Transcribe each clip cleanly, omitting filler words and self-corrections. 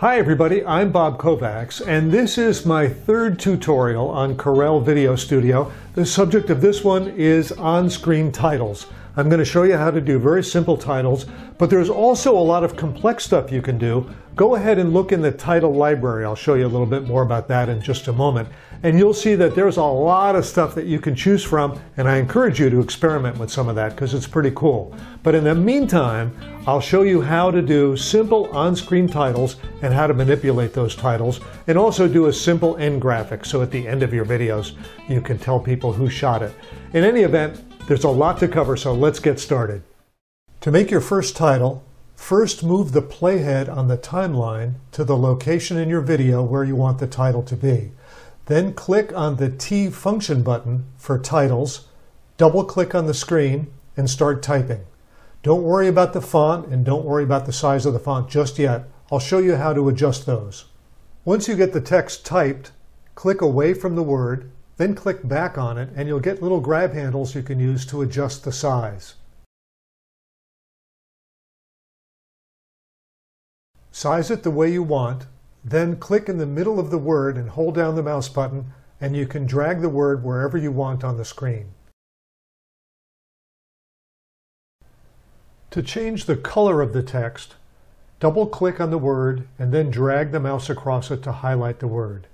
Hi everybody, I'm Bob Kovacs, and this is my third tutorial on Corel VideoStudio. The subject of this one is on-screen titles. I'm going to show you how to do very simple titles, but there's also a lot of complex stuff you can do. Go ahead and look in the title library. I'll show you a little bit more about that in just a moment. And you'll see that there's a lot of stuff that you can choose from, and I encourage you to experiment with some of that because it's pretty cool. But in the meantime, I'll show you how to do simple on-screen titles and how to manipulate those titles, and also do a simple end graphic so at the end of your videos you can tell people who shot it. In any event, there's a lot to cover, so let's get started. To make your first title, first move the playhead on the timeline to the location in your video where you want the title to be. Then click on the T function button for titles, double-click on the screen, and start typing. Don't worry about the font and don't worry about the size of the font just yet. I'll show you how to adjust those. Once you get the text typed, click away from the word, then click back on it, and you'll get little grab handles you can use to adjust the size. Size it the way you want, then click in the middle of the word and hold down the mouse button, and you can drag the word wherever you want on the screen. To change the color of the text, double-click on the word and then drag the mouse across it to highlight the word.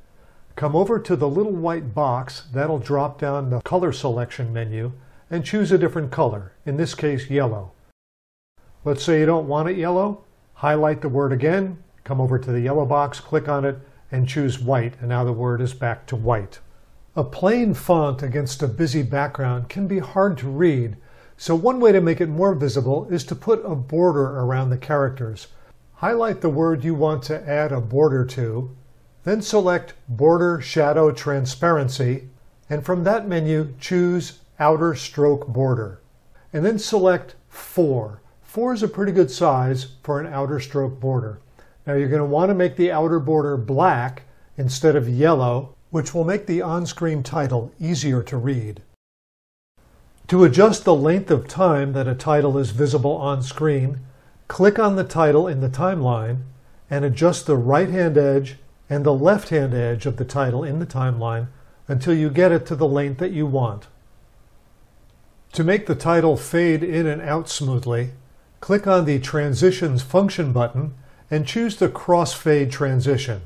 Come over to the little white box, that'll drop down the color selection menu, and choose a different color, in this case yellow. Let's say you don't want it yellow, highlight the word again, come over to the yellow box, click on it, and choose white, and now the word is back to white. A plain font against a busy background can be hard to read, so one way to make it more visible is to put a border around the characters. Highlight the word you want to add a border to, then select Border Shadow Transparency, and from that menu choose Outer Stroke Border. And then select 4. 4 is a pretty good size for an outer stroke border. Now you're going to want to make the outer border black instead of yellow, which will make the on-screen title easier to read. To adjust the length of time that a title is visible on screen, click on the title in the timeline and adjust the right-hand edge and the left-hand edge of the title in the timeline until you get it to the length that you want. To make the title fade in and out smoothly, click on the Transitions function button and choose the crossfade transition.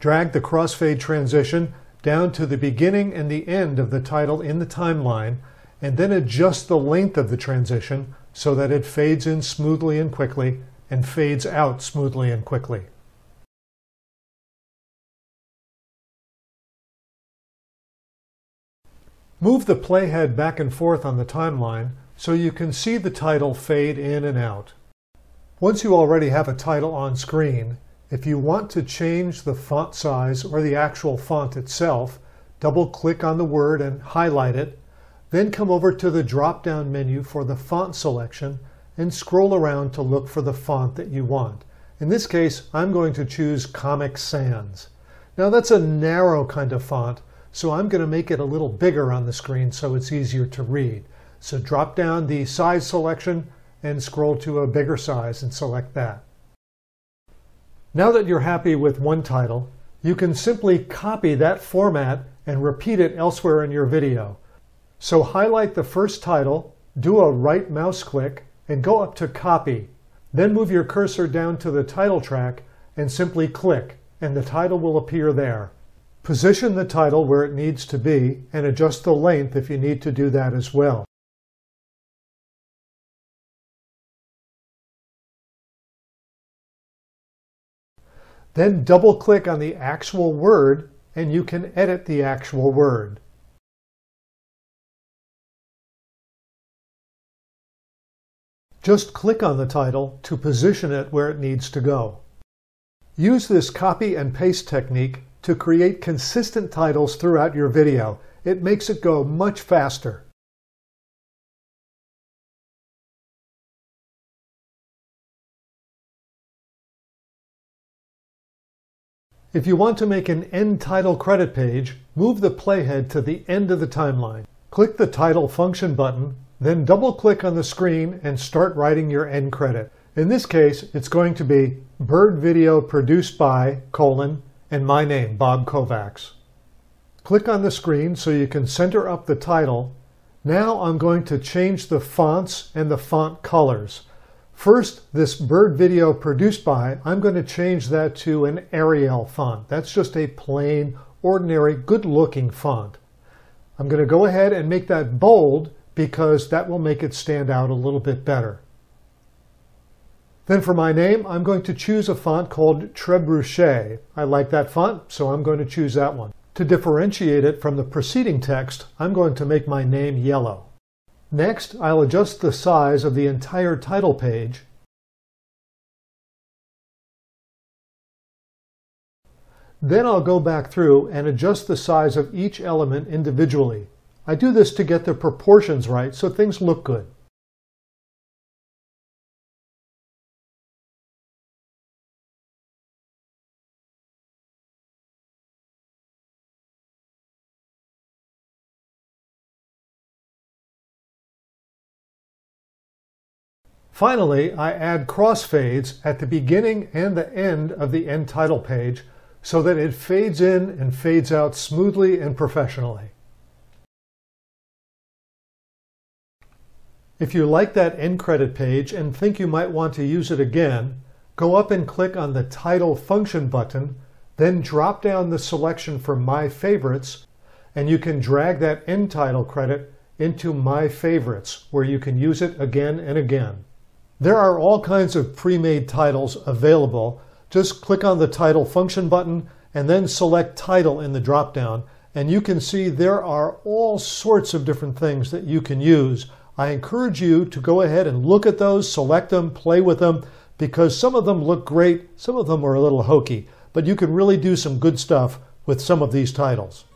Drag the crossfade transition down to the beginning and the end of the title in the timeline, and then adjust the length of the transition so that it fades in smoothly and quickly and fades out smoothly and quickly. Move the playhead back and forth on the timeline so you can see the title fade in and out. Once you already have a title on screen, if you want to change the font size or the actual font itself, double-click on the word and highlight it, then come over to the drop-down menu for the font selection and scroll around to look for the font that you want. In this case, I'm going to choose Comic Sans. Now that's a narrow kind of font, so I'm going to make it a little bigger on the screen so it's easier to read. So drop down the size selection and scroll to a bigger size and select that. Now that you're happy with one title, you can simply copy that format and repeat it elsewhere in your video. So highlight the first title, do a right mouse click, and go up to Copy. Then move your cursor down to the title track and simply click, and the title will appear there. Position the title where it needs to be and adjust the length if you need to do that as well. Then double-click on the actual word and you can edit the actual word. Just click on the title to position it where it needs to go. Use this copy and paste technique to create consistent titles throughout your video. It makes it go much faster. If you want to make an end title credit page, move the playhead to the end of the timeline. Click the Title function button, then double-click on the screen and start writing your end credit. In this case, it's going to be bird video produced by, and my name, Bob Kovacs. Click on the screen so you can center up the title. Now I'm going to change the fonts and the font colors. First, this bird video produced by, I'm going to change that to an Arial font. That's just a plain, ordinary, good-looking font. I'm going to go ahead and make that bold because that will make it stand out a little bit better. Then for my name, I'm going to choose a font called Trebuchet. I like that font, so I'm going to choose that one. To differentiate it from the preceding text, I'm going to make my name yellow. Next, I'll adjust the size of the entire title page. Then I'll go back through and adjust the size of each element individually. I do this to get the proportions right so things look good. Finally, I add crossfades at the beginning and the end of the end title page so that it fades in and fades out smoothly and professionally. If you like that end credit page and think you might want to use it again, go up and click on the Title Function button, then drop down the selection for My Favorites, and you can drag that end title credit into My Favorites, where you can use it again and again. There are all kinds of pre-made titles available. Just click on the Title Function button and then select Title in the drop-down, and you can see there are all sorts of different things that you can use. I encourage you to go ahead and look at those, select them, play with them, because some of them look great, some of them are a little hokey, but you can really do some good stuff with some of these titles.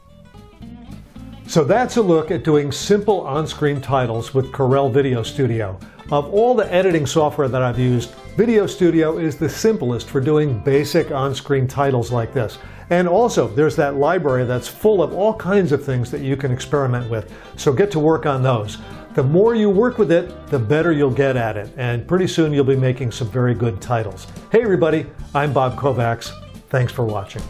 So that's a look at doing simple on-screen titles with Corel VideoStudio. Of all the editing software that I've used, VideoStudio is the simplest for doing basic on-screen titles like this. And also, there's that library that's full of all kinds of things that you can experiment with. So get to work on those. The more you work with it, the better you'll get at it. And pretty soon you'll be making some very good titles. Hey everybody, I'm Bob Kovacs. Thanks for watching.